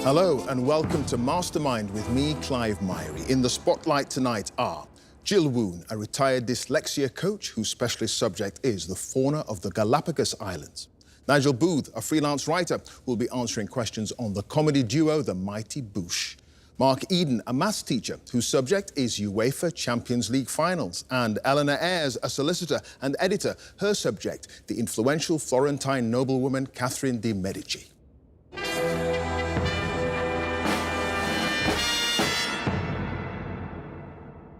Hello and welcome to Mastermind with me, Clive Myrie. In the spotlight tonight are Jill Woon, a retired dyslexia coach whose specialist subject is the fauna of the Galapagos Islands. Nigel Booth, a freelance writer, will be answering questions on the comedy duo The Mighty Boosh. Mark Eden, a maths teacher whose subject is Uefa Champions League finals. And Eleanor Ayres, a solicitor and editor, her subject, the influential Florentine noblewoman Catherine de Medici.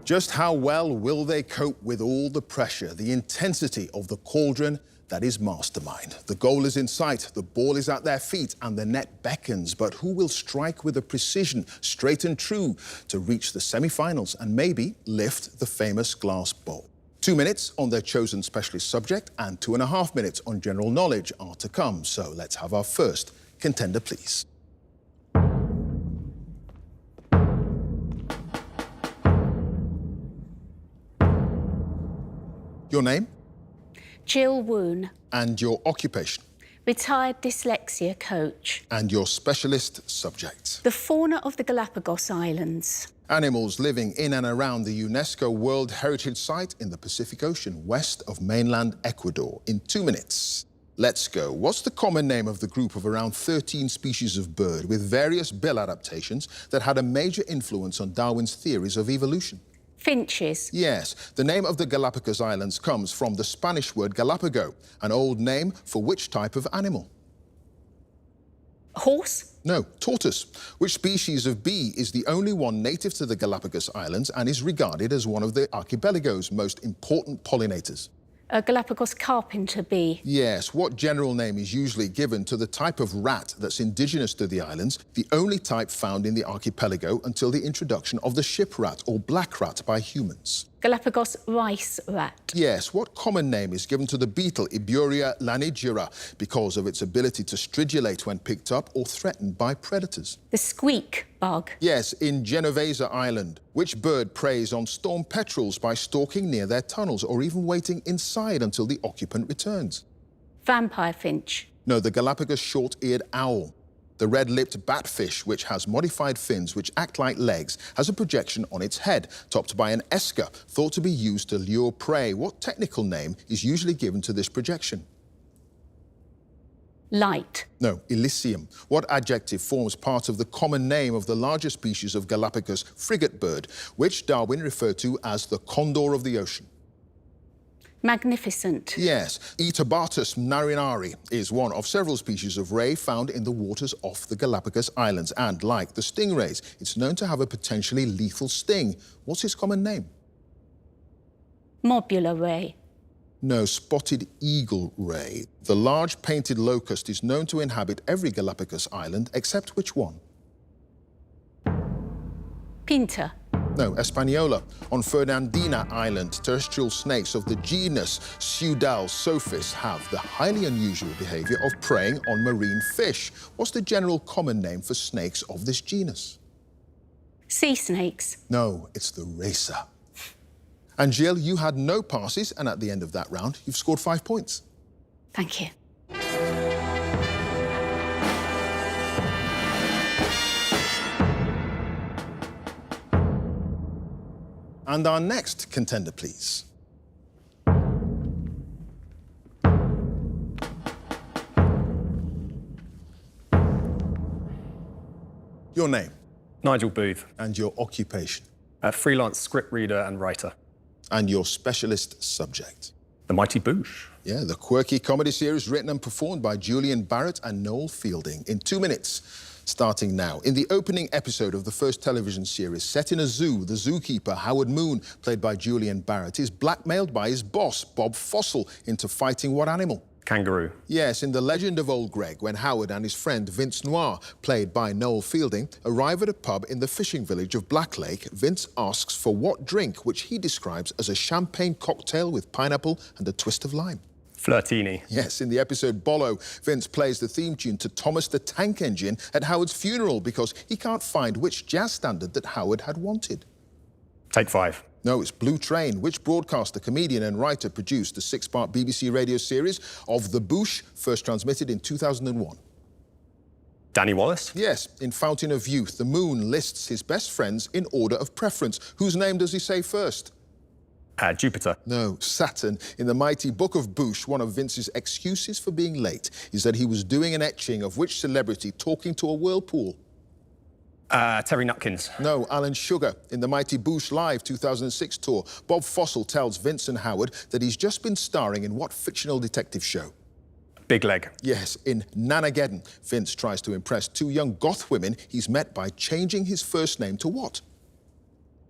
Just how well will they cope with all the pressure, the intensity of the cauldron that is Mastermind? The goal is in sight, the ball is at their feet, and the net beckons. But who will strike with a precision, straight and true, to reach the semi-finals and maybe lift the famous glass bowl? 2 minutes on their chosen specialist subject and 2.5 minutes on general knowledge are to come. So let's have our first contender, please. Your name? Jill Woon. And your occupation? Retired dyslexia coach. And your specialist subject? The fauna of the Galapagos Islands. Animals living in and around the UNESCO World Heritage Site in the Pacific Ocean, west of mainland Ecuador. In 2 minutes. Let's go. What's the common name of the group of around 13 species of bird with various bill adaptations that had a major influence on Darwin's theories of evolution? Finches. Yes. The name of the Galapagos Islands comes from the Spanish word Galapago, an old name for which type of animal? Horse? No, tortoise. Which species of bee is the only one native to the Galapagos Islands and is regarded as one of the archipelago's most important pollinators? A Galapagos carpenter bee. Yes. What general name is usually given to the type of rat that's indigenous to the islands, the only type found in the archipelago until the introduction of the ship rat or black rat by humans? Galapagos rice rat. Yes. What common name is given to the beetle Eburia lanigera because of its ability to stridulate when picked up or threatened by predators? The squeak bug. Yes, in Genovese Island. Which bird preys on storm petrels by stalking near their tunnels or even waiting inside until the occupant returns? Vampire finch. No, the Galapagos short-eared owl. The red-lipped batfish, which has modified fins which act like legs, has a projection on its head, topped by an esker, thought to be used to lure prey. What technical name is usually given to this projection? Light. No, Elysium. What adjective forms part of the common name of the larger species of Galapagos frigate bird, which Darwin referred to as the condor of the ocean? Magnificent. Yes. Etobatus marinari is one of several species of ray found in the waters off the Galapagos Islands. And like the stingrays, it's known to have a potentially lethal sting. What's its common name? Mobula ray. No, spotted eagle ray. The large painted locust is known to inhabit every Galapagos island, except which one? Pinta. No, Española. On Fernandina Island, terrestrial snakes of the genus Pseudalsophis have the highly unusual behavior of preying on marine fish. What's the general common name for snakes of this genus? Sea snakes. No, it's the racer. And Jill, you had no passes, and at the end of that round, you've scored 5 points. Thank you. And our next contender, please. Your name? Nigel Booth. And your occupation? Freelance script reader and writer. And your specialist subject? The Mighty Boosh. Yeah, the quirky comedy series written and performed by Julian Barrett and Noel Fielding. In 2 minutes. Starting now. In the opening episode of the first television series, set in a zoo, the zookeeper, Howard Moon, played by Julian Barrett, is blackmailed by his boss, Bob Fossil, into fighting what animal? Kangaroo. Yes, in The Legend of Old Greg, when Howard and his friend Vince Noir, played by Noel Fielding, arrive at a pub in the fishing village of Black Lake, Vince asks for what drink, which he describes as a champagne cocktail with pineapple and a twist of lime. Flirtini. Yes, in the episode Bollo, Vince plays the theme tune to Thomas the Tank Engine at Howard's funeral because he can't find which jazz standard that Howard had wanted. Take 5. No, it's Blue Train. Which broadcaster, comedian and writer produced the 6-part BBC radio series of The Boosh, first transmitted in 2001? Danny Wallace? Yes, in Fountain of Youth, the moon lists his best friends in order of preference. Whose name does he say first? Jupiter. No, Saturn. In the Mighty Book of Boosh, one of Vince's excuses for being late is that he was doing an etching of which celebrity talking to a whirlpool? Terry Nutkins. No, Alan Sugar. In the Mighty Boosh Live 2006 tour, Bob Fossell tells Vince and Howard that he's just been starring in what fictional detective show? Big Leg. Yes, in Nanageddon, Vince tries to impress two young goth women he's met by changing his first name to what?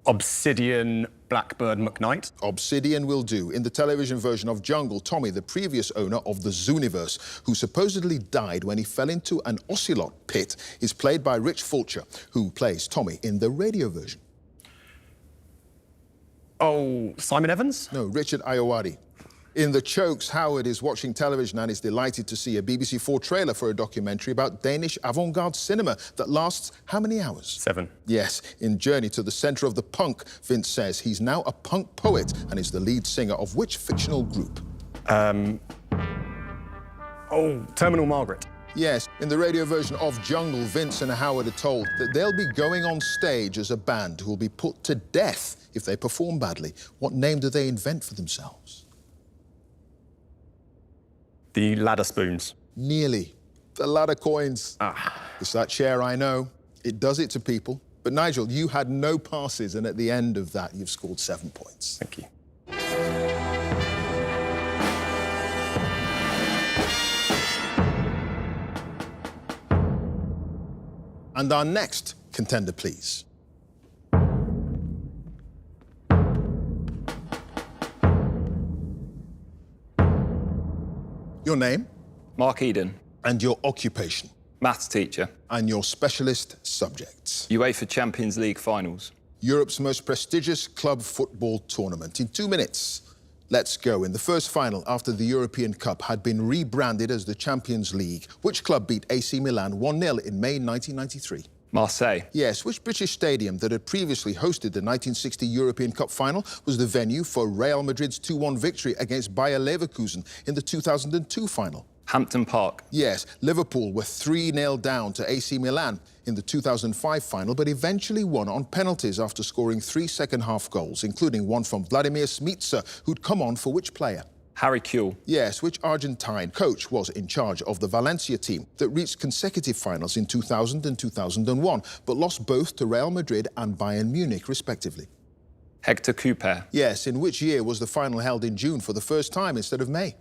Obsidian Blackbird McKnight. Obsidian will do. In the television version of Jungle, Tommy, the previous owner of the Zooniverse, who supposedly died when he fell into an ocelot pit, is played by Rich Fulcher, who plays Tommy in the radio version. Oh, Simon Evans? No, Richard Ayoade. In The Chokes, Howard is watching television and is delighted to see a BBC4 trailer for a documentary about Danish avant-garde cinema that lasts how many hours? 7. Yes, in Journey to the Centre of the Punk, Vince says he's now a punk poet and is the lead singer of which fictional group? Terminal Margaret. Yes, in the radio version of Jungle, Vince and Howard are told that they'll be going on stage as a band who will be put to death if they perform badly. What name do they invent for themselves? The Ladder Spoons. Nearly. The Ladder Coins. It's that chair, I know. It does it to people. But Nigel, you had no passes, and at the end of that, you've scored 7 points. Thank you. And our next contender, please. Your name? Mark Eden, And your occupation? maths teacher, And your specialist subjects? Uefa Champions League finals. Europe's most prestigious club football tournament. In 2 minutes, let's go. In the first final, after the European Cup had been rebranded as the Champions League, which club beat AC Milan 1-0 in May 1993? Marseille, Yes, which British stadium that had previously hosted the 1960 European Cup final was the venue for Real Madrid's 2-1 victory against Bayer Leverkusen in the 2002 final? Hampton Park, Yes, Liverpool were 3-0 down to AC Milan in the 2005 final, but eventually won on penalties after scoring 3 second-half goals, including one from Vladimir Smica, who'd come on for which player? Harry Kewell, Yes, which Argentine coach was in charge of the Valencia team that reached consecutive finals in 2000 and 2001, but lost both to Real Madrid and Bayern Munich, respectively? Hector Couper, Yes, in which year was the final held in June for the first time instead of May?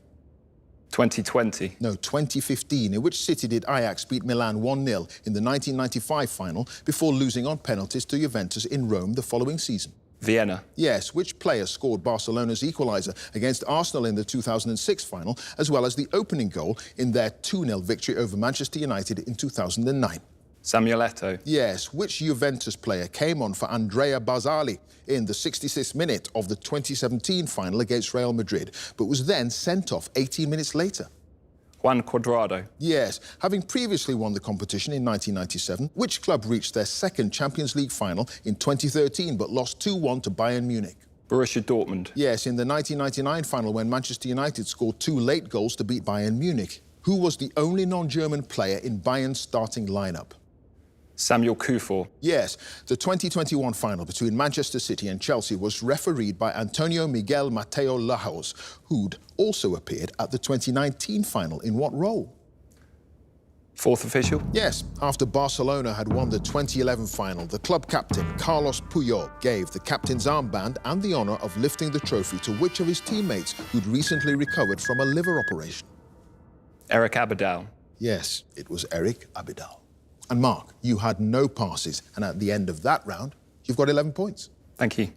2020, No, 2015, in which city did Ajax beat Milan 1-0 in the 1995 final before losing on penalties to Juventus in Rome the following season? Vienna, Yes, which player scored Barcelona's equaliser against Arsenal in the 2006 final, as well as the opening goal in their 2-0 victory over Manchester United in 2009? Samuel Eto'o, Yes, which Juventus player came on for Andrea Barzali in the 66th minute of the 2017 final against Real Madrid, but was then sent off 18 minutes later? Juan Cuadrado, Yes, having previously won the competition in 1997, which club reached their second Champions League final in 2013 but lost 2-1 to Bayern Munich? Borussia Dortmund, Yes, in the 1999 final when Manchester United scored 2 late goals to beat Bayern Munich. Who was the only non-German player in Bayern's starting lineup? Samuel Kufor, Yes, the 2021 final between Manchester City and Chelsea was refereed by Antonio Miguel Mateo Lajos, who'd also appeared at the 2019 final. In what role? fourth official, Yes, after Barcelona had won the 2011 final, the club captain, Carlos Puyol, gave the captain's armband and the honour of lifting the trophy to which of his teammates who'd recently recovered from a liver operation? Eric Abidal, Yes, it was Eric Abidal. And Mark, you had no passes, and at the end of that round, you've got 11 points. thank you.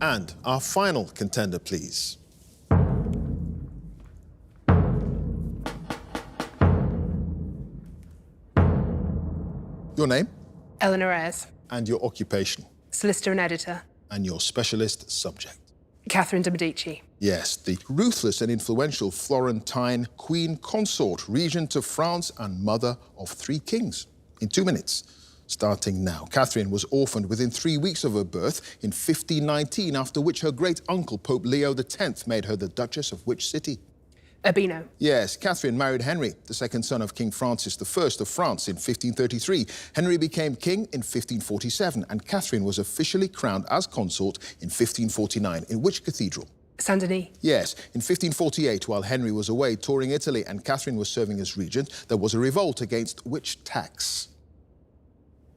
And our final contender, please. Your name Eleanor Ayres, and your occupation solicitor and editor. and your specialist subject. Catherine de Medici. Yes, the ruthless and influential Florentine queen consort, regent of France and mother of 3 kings. In 2 minutes, Starting now. Catherine was orphaned within 3 weeks of her birth in 1519, after which her great-uncle, Pope Leo X, made her the Duchess of which city? Urbino. Yes, Catherine married Henry, the second son of King Francis I of France in 1533. Henry became king in 1547, and Catherine was officially crowned as consort in 1549. In which cathedral? Saint Denis. Yes, in 1548, while Henry was away touring Italy and Catherine was serving as regent, there was a revolt against which tax?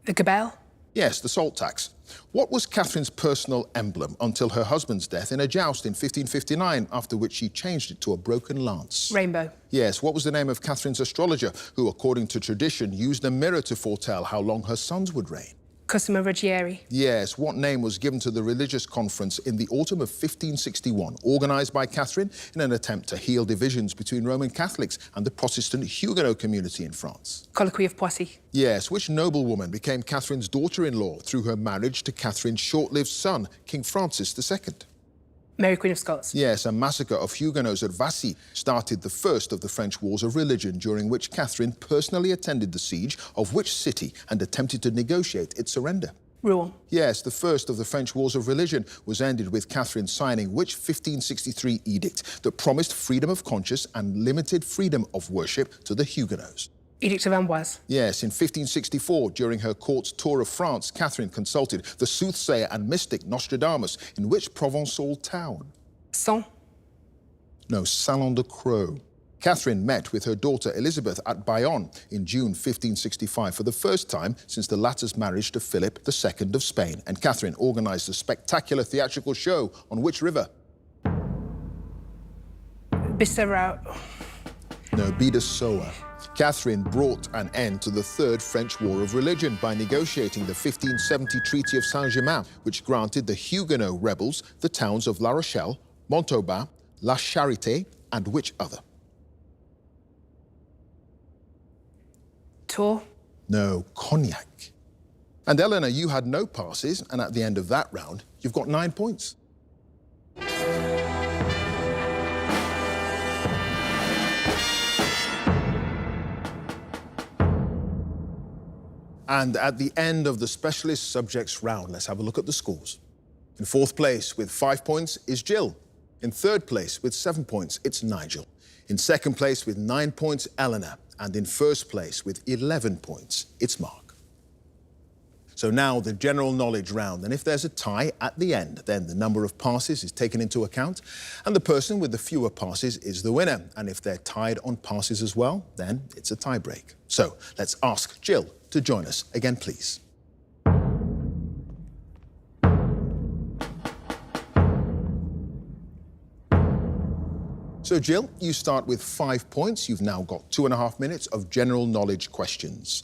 The Gabelle. Yes, the salt tax. What was Catherine's personal emblem until her husband's death in a joust in 1559, after which she changed it to a broken lance? Rainbow. Yes, what was the name of Catherine's astrologer, who, according to tradition, used a mirror to foretell how long her sons would reign? Cosimo Ruggieri. Yes, what name was given to the religious conference in the autumn of 1561, organised by Catherine in an attempt to heal divisions between Roman Catholics and the Protestant Huguenot community in France? Colloquy of Poissy. Yes, which noblewoman became Catherine's daughter-in-law through her marriage to Catherine's short-lived son, King Francis II? Mary Queen of Scots. Yes, a massacre of Huguenots at Vassy started the first of the French wars of religion, during which Catherine personally attended the siege of which city and attempted to negotiate its surrender? Rouen. Yes, the first of the French wars of religion was ended with Catherine signing which 1563 edict that promised freedom of conscience and limited freedom of worship to the Huguenots? Edict of Amboise. Yes, in 1564, during her court's tour of France, Catherine consulted the soothsayer and mystic Nostradamus in which Provençal town? Sens. No, Salon-de-Creux. Catherine met with her daughter Elizabeth at Bayonne in June 1565 for the first time since the latter's marriage to Philip II of Spain, and Catherine organised a spectacular theatrical show on which river? Bisserau. No, Bidassoa. Catherine brought an end to the Third French War of Religion by negotiating the 1570 Treaty of Saint-Germain, which granted the Huguenot rebels the towns of La Rochelle, Montauban, La Charité, and which other? Tours. No, Cognac. And Eleanor, you had no passes, and at the end of that round, you've got 9 points. And at the end of the specialist subjects round, let's have a look at the scores. In fourth place with 5 points is Jill. In third place with 7 points, it's Nigel. In second place with 9 points, Eleanor. And in first place with 11 points, it's Mark. So now the general knowledge round. And if there's a tie at the end, then the number of passes is taken into account, and the person with the fewer passes is the winner. And if they're tied on passes as well, then it's a tie break. So let's ask Jill to join us again, please. So, Jill, you start with 5 points. You've now got 2.5 minutes of general knowledge questions.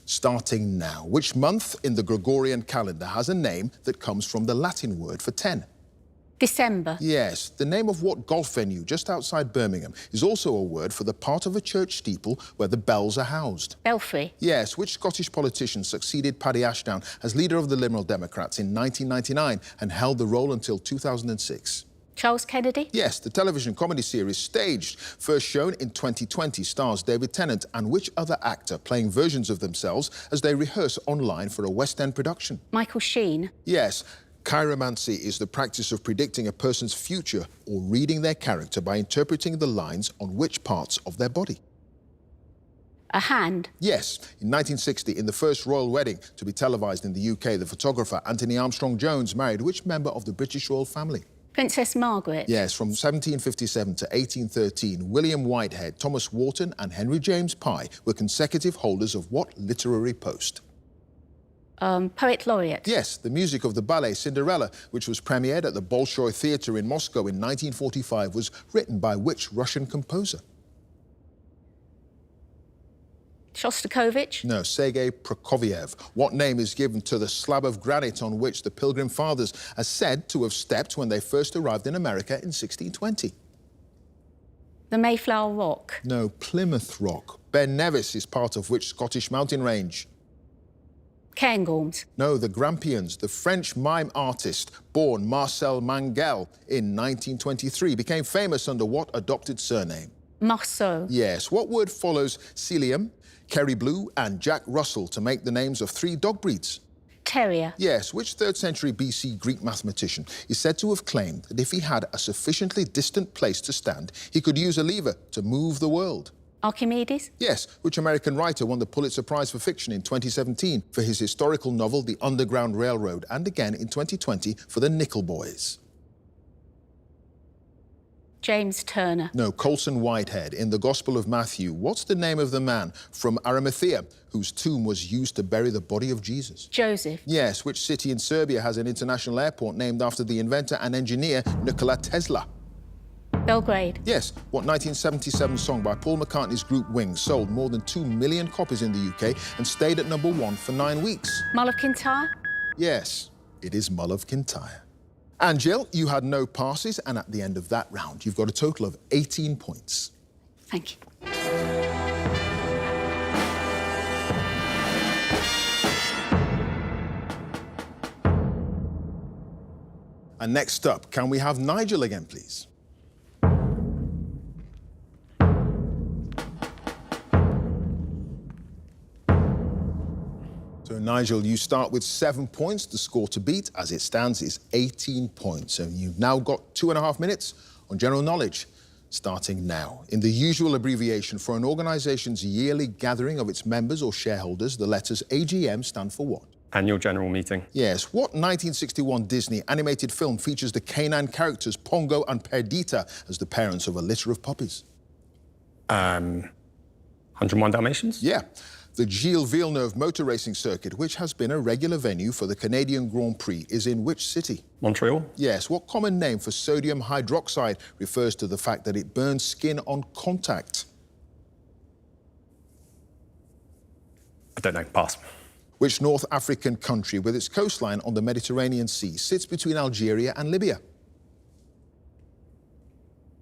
Starting now, which month in the Gregorian calendar has a name that comes from the Latin word for 10? December. Yes. The name of what golf venue just outside Birmingham is also a word for the part of a church steeple where the bells are housed? Belfry. Yes. Which Scottish politician succeeded Paddy Ashdown as leader of the Liberal Democrats in 1999 and held the role until 2006? Charles Kennedy. Yes, the television comedy series Staged, first shown in 2020, stars David Tennant and which other actor playing versions of themselves as they rehearse online for a West End production? Michael Sheen. Yes, chiromancy is the practice of predicting a person's future or reading their character by interpreting the lines on which parts of their body. A hand. Yes, in 1960, in the first royal wedding to be televised in the UK, the photographer Anthony Armstrong-Jones married which member of the British royal family? Princess Margaret. Yes, from 1757 to 1813, William Whitehead, Thomas Wharton and Henry James Pye were consecutive holders of what literary post? Poet laureate. Yes, the music of the ballet Cinderella, which was premiered at the Bolshoi Theatre in Moscow in 1945, was written by which Russian composer? Shostakovich. No, Sergei Prokofiev. What name is given to the slab of granite on which the Pilgrim Fathers are said to have stepped when they first arrived in America in 1620? The Mayflower Rock. No, Plymouth Rock. Ben Nevis is part of which Scottish mountain range? Cairngorms. No, the Grampians. The French mime artist, born Marcel Mangel in 1923, became famous under what adopted surname? Marceau. Yes. What word follows Celium, Kerry Blue, and Jack Russell to make the names of 3 dog breeds? Terrier. Yes. Which 3rd century BC Greek mathematician is said to have claimed that if he had a sufficiently distant place to stand, he could use a lever to move the world? Archimedes. Yes. Which American writer won the Pulitzer Prize for Fiction in 2017 for his historical novel The Underground Railroad, and again in 2020 for The Nickel Boys? James Turner. No, Colson Whitehead. In the Gospel of Matthew, what's the name of the man from Arimathea whose tomb was used to bury the body of Jesus? Joseph. Yes. Which city in Serbia has an international airport named after the inventor and engineer Nikola Tesla? Belgrade. Yes. What 1977 song by Paul McCartney's group Wings sold more than 2 million copies in the UK and stayed at #1 for 9 weeks? Mull of Kintyre. Yes, it is Mull of Kintyre. And Jill, you had no passes, and at the end of that round, you've got a total of 18 points. Thank you. And next up, can we have Nigel again, please? So, Nigel, you start with 7 points. The score to beat, as it stands, is 18 points. And you've now got 2.5 minutes on general knowledge, starting now. In the usual abbreviation for an organisation's yearly gathering of its members or shareholders, the letters AGM stand for what? Annual general meeting. Yes. What 1961 Disney animated film features the canine characters Pongo and Perdita as the parents of a litter of puppies? 101 Dalmatians? Yeah. The Gilles Villeneuve motor racing circuit, which has been a regular venue for the Canadian Grand Prix, is in which city? Montreal? Yes. What common name for sodium hydroxide refers to the fact that it burns skin on contact? I don't know. Pass. Which North African country with its coastline on the Mediterranean Sea sits between Algeria and Libya?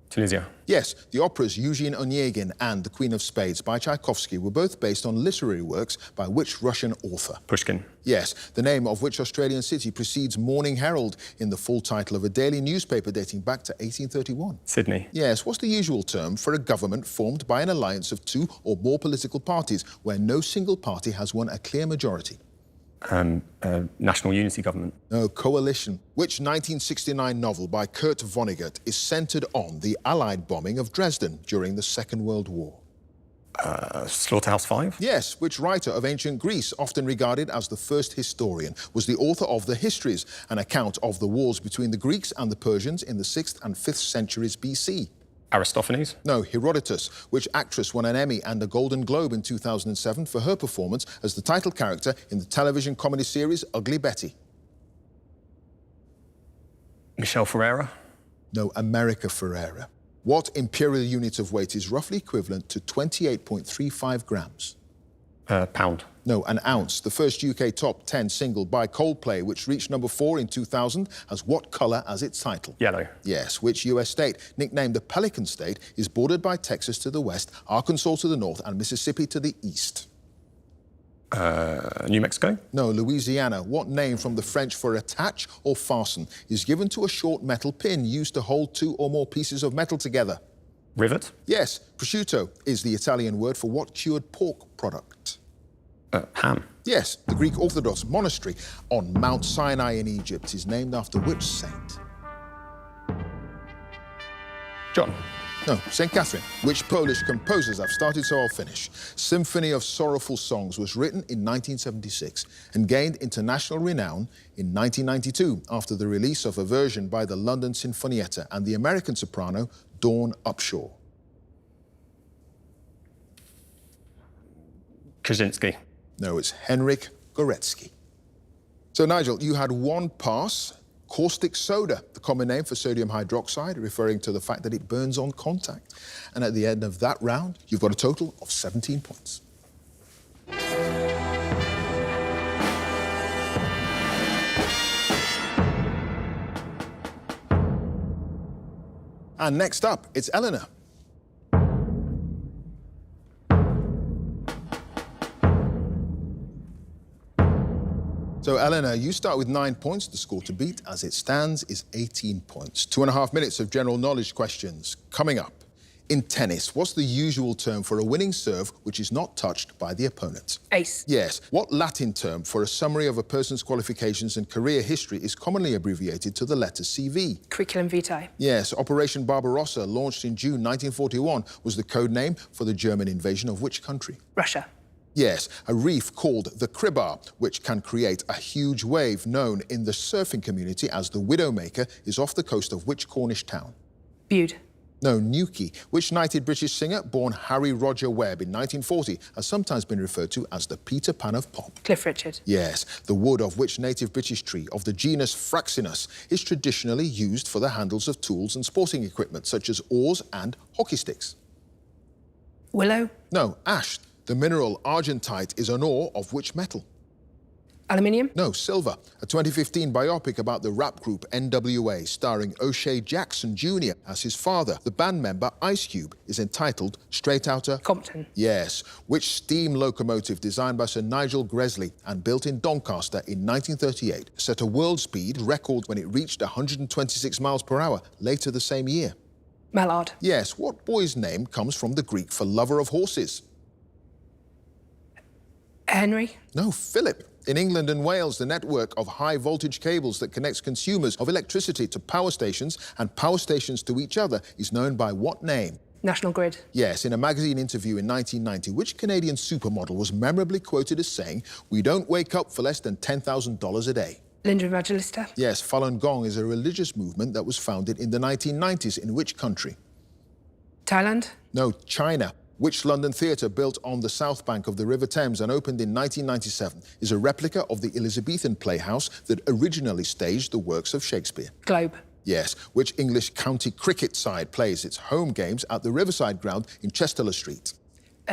Tunisia? Yes, the operas Eugene Onegin and The Queen of Spades by Tchaikovsky were both based on literary works by which Russian author? Pushkin? Yes, the name of which Australian city precedes Morning Herald in the full title of a daily newspaper dating back to 1831? Sydney? Yes, what's the usual term for a government formed by an alliance of 2 or more political parties where no single party has won a clear majority? National Unity Government? No, coalition. Which 1969 novel by Kurt Vonnegut is centred on the Allied bombing of Dresden during the Second World War? Slaughterhouse-Five? Yes, which writer of ancient Greece, often regarded as the first historian, was the author of the Histories, an account of the wars between the Greeks and the Persians in the 6th and 5th centuries BC? Aristophanes? No, Herodotus. Which actress won an Emmy and a Golden Globe in 2007 for her performance as the title character in the television comedy series Ugly Betty? Michelle Ferreira? No, America Ferrera. What imperial unit of weight is roughly equivalent to 28.35 grams? Pound? No, an ounce. The first UK top 10 single by Coldplay, which reached #4 in 2000, has what colour as its title? Yellow? Yes. Which US state, nicknamed the Pelican State, is bordered by Texas to the west, Arkansas to the north, and Mississippi to the east? New Mexico? No, Louisiana. What name from the French for attach or fasten is given to a short metal pin used to hold 2 or more pieces of metal together? Rivet? Yes. Prosciutto is the Italian word for what cured pork product? Ham? Yes. The Greek Orthodox monastery on Mount Sinai in Egypt is named after which saint? John? No, St. Catherine. Which Polish composers, I've started so I'll finish. Symphony of Sorrowful Songs was written in 1976 and gained international renown in 1992 after the release of a version by the London Sinfonietta and the American soprano Dawn Upshaw. Kaczynski? No, it's Henryk Gorecki. So, Nigel, you had 1 pass. Caustic soda, the common name for sodium hydroxide, referring to the fact that it burns on contact. And at the end of that round, you've got a total of 17 points. And next up, it's Eleanor. So, Eleanor, you start with 9 points. The score to beat, as it stands, is 18 points. 2.5 minutes of general knowledge questions coming up. In tennis, what's the usual term for a winning serve which is not touched by the opponent? Ace. Yes. What Latin term for a summary of a person's qualifications and career history is commonly abbreviated to the letter CV? Curriculum vitae. Yes. Operation Barbarossa, launched in June 1941, was the code name for the German invasion of which country? Russia. Yes, a reef called the Cribbar, which can create a huge wave known in the surfing community as the Widowmaker, is off the coast of which Cornish town? Bude. No, Newquay. Which knighted British singer, born Harry Roger Webb in 1940, has sometimes been referred to as the Peter Pan of pop? Cliff Richard. Yes, the wood of which native British tree of the genus Fraxinus is traditionally used for the handles of tools and sporting equipment, such as oars and hockey sticks? Willow. No, ash. The mineral argentite is an ore of which metal? Aluminium. No, silver. A 2015 biopic about the rap group NWA, starring O'Shea Jackson Jr. as his father. The band member Ice Cube is entitled Straight Outta Compton. Yes. Which steam locomotive, designed by Sir Nigel Gresley and built in Doncaster in 1938, set a world speed record when it reached 126 miles per hour later the same year? Mallard. Yes. What boy's name comes from the Greek for lover of horses? Henry. No, Philip. In England and Wales, the network of high-voltage cables that connects consumers of electricity to power stations and power stations to each other is known by what name? National Grid. Yes, in a magazine interview in 1990, which Canadian supermodel was memorably quoted as saying, "We don't wake up for less than $10,000 a day"? Linda Evangelista. Yes, Falun Gong is a religious movement that was founded in the 1990s in which country? Thailand. No, China. Which London theatre, built on the south bank of the River Thames and opened in 1997, is a replica of the Elizabethan playhouse that originally staged the works of Shakespeare? Globe. Yes. Which English county cricket side plays its home games at the Riverside Ground in Chester Street?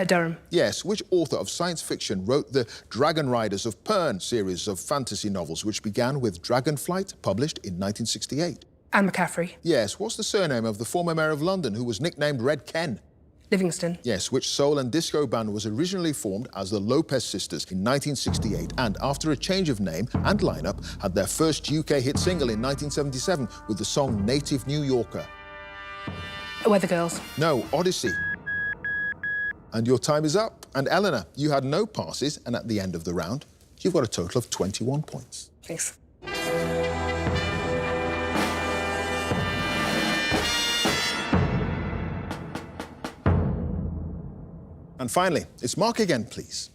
Durham. Yes. Which author of science fiction wrote the Dragon Riders of Pern series of fantasy novels, which began with Dragonflight, published in 1968? Anne McCaffrey. Yes. What's the surname of the former mayor of London who was nicknamed Red Ken? Livingston. Yes, which soul and disco band was originally formed as the Lopez Sisters in 1968 and, after a change of name and lineup, had their first UK hit single in 1977 with the song Native New Yorker? Weather Girls. No, Odyssey. And your time is up. And Eleanor, you had no passes, and at the end of the round, you've got a total of 21 points. Thanks. And finally, it's Mark again, please.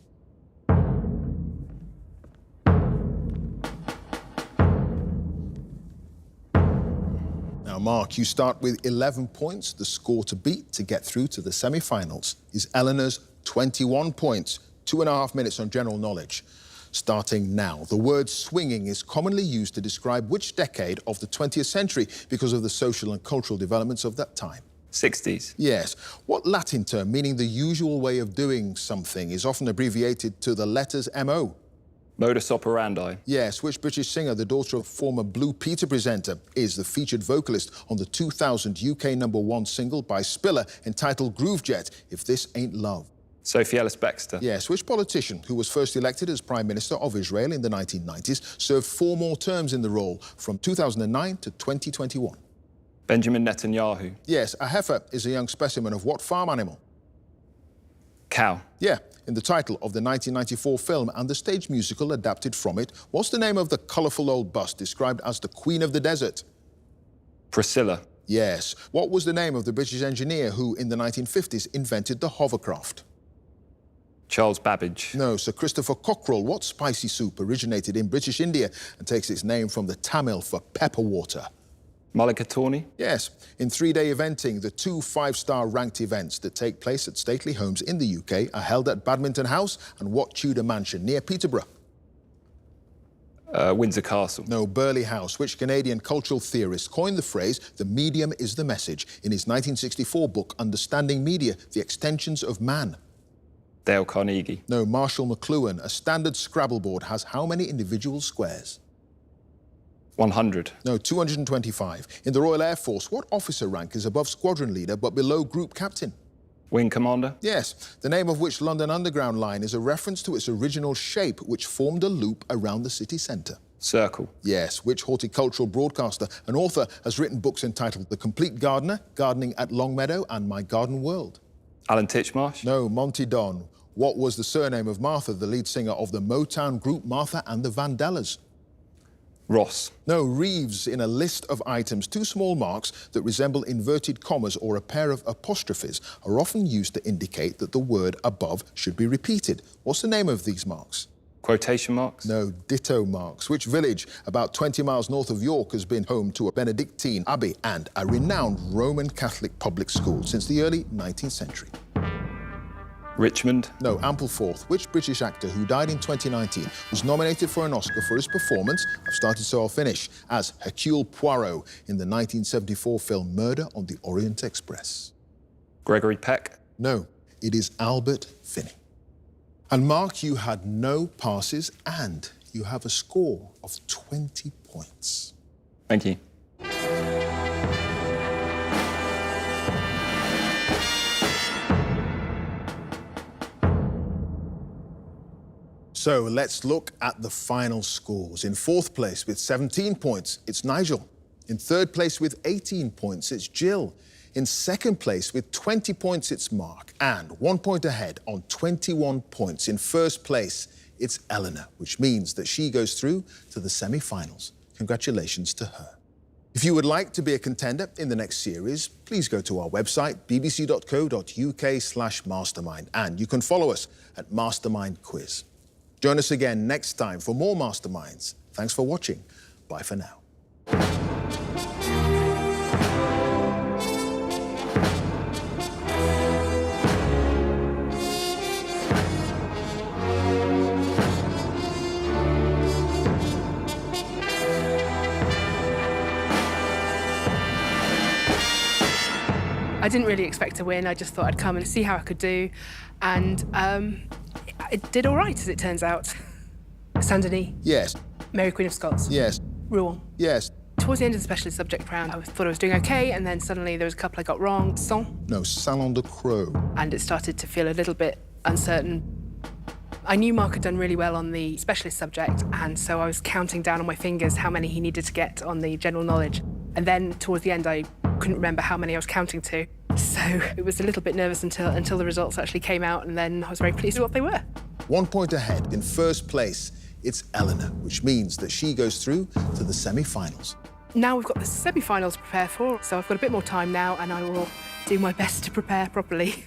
Now, Mark, you start with 11 points. The score to beat to get through to the semi-finals is Eleanor's 21 points, 2.5 minutes on general knowledge. Starting now. The word swinging is commonly used to describe which decade of the 20th century because of the social and cultural developments of that time? 60s. Yes. What Latin term, meaning the usual way of doing something, is often abbreviated to the letters MO? Modus operandi. Yes. Which British singer, the daughter of former Blue Peter presenter, is the featured vocalist on the 2000 UK #1 single by Spiller entitled Groove Jet, If This Ain't Love? Sophie Ellis-Bextor. Yes. Which politician, who was first elected as Prime Minister of Israel in the 1990s, served 4 more terms in the role from 2009 to 2021? Benjamin Netanyahu. Yes. A heifer is a young specimen of what farm animal? Cow. Yeah. In the title of the 1994 film and the stage musical adapted from it, what's the name of the colourful old bus described as the Queen of the Desert? Priscilla. Yes. What was the name of the British engineer who, in the 1950s, invented the hovercraft? Charles Babbage. No, Sir Christopher Cockerell. What spicy soup originated in British India and takes its name from the Tamil for pepper water? Mulligatawny. Yes. In 3-day eventing, the 2 5-star ranked events that take place at stately homes in the UK are held at Badminton House and what Tudor mansion near Peterborough? Windsor Castle. No, Burghley House. Which Canadian cultural theorist coined the phrase, "the medium is the message," in his 1964 book, Understanding Media, The Extensions of Man? Dale Carnegie. No, Marshall McLuhan. A standard Scrabble board has how many individual squares? 100. No, 225. In the Royal Air Force, what officer rank is above squadron leader but below group captain? Wing Commander. Yes. The name of which London Underground line is a reference to its original shape, which formed a loop around the city centre? Circle. Yes. Which horticultural broadcaster and author has written books entitled The Complete Gardener, Gardening at Longmeadow, and My Garden World? Alan Titchmarsh. No, Monty Don. What was the surname of Martha, the lead singer of the Motown group Martha and the Vandellas? Ross. No, Reeves. In a list of items, two small marks that resemble inverted commas or a pair of apostrophes are often used to indicate that the word above should be repeated. What's the name of these marks? Quotation marks. No, ditto marks. Which village, about 20 miles north of York, has been home to a Benedictine abbey and a renowned Roman Catholic public school since the early 19th century? Richmond. No, Ampleforth. Which British actor who died in 2019 was nominated for an Oscar for his performance, I've started so I'll finish, as Hercule Poirot in the 1974 film Murder on the Orient Express? Gregory Peck. No, it is Albert Finney. And Mark, you had no passes and you have a score of 20 points. Thank you. So let's look at the final scores. In fourth place with 17 points, it's Nigel. In third place with 18 points, it's Jill. In second place with 20 points, it's Mark. And 1 point ahead on 21 points. In first place, it's Eleanor, which means that she goes through to the semi-finals. Congratulations to her. If you would like to be a contender in the next series, please go to our website, bbc.co.uk/mastermind, and you can follow us at Mastermind Quiz. Join us again next time for more Masterminds. Thanks for watching. Bye for now. I didn't really expect to win. I just thought I'd come and see how I could do. And it did all right, as it turns out. Saint-Denis. Yes. Mary Queen of Scots. Yes. Rouen. Yes. Towards the end of the specialist subject round, I thought I was doing OK, and then suddenly there was a couple I got wrong. Son. No, Salon de Croix. And it started to feel a little bit uncertain. I knew Mark had done really well on the specialist subject, and so I was counting down on my fingers how many he needed to get on the general knowledge. And then towards the end, I couldn't remember how many I was counting to. So it was a little bit nervous until the results actually came out, and then I was very pleased with what they were. 1 point ahead. In first place, it's Eleanor, which means that she goes through to the semi-finals. Now we've got the semi-finals to prepare for, so I've got a bit more time now, and I will do my best to prepare properly.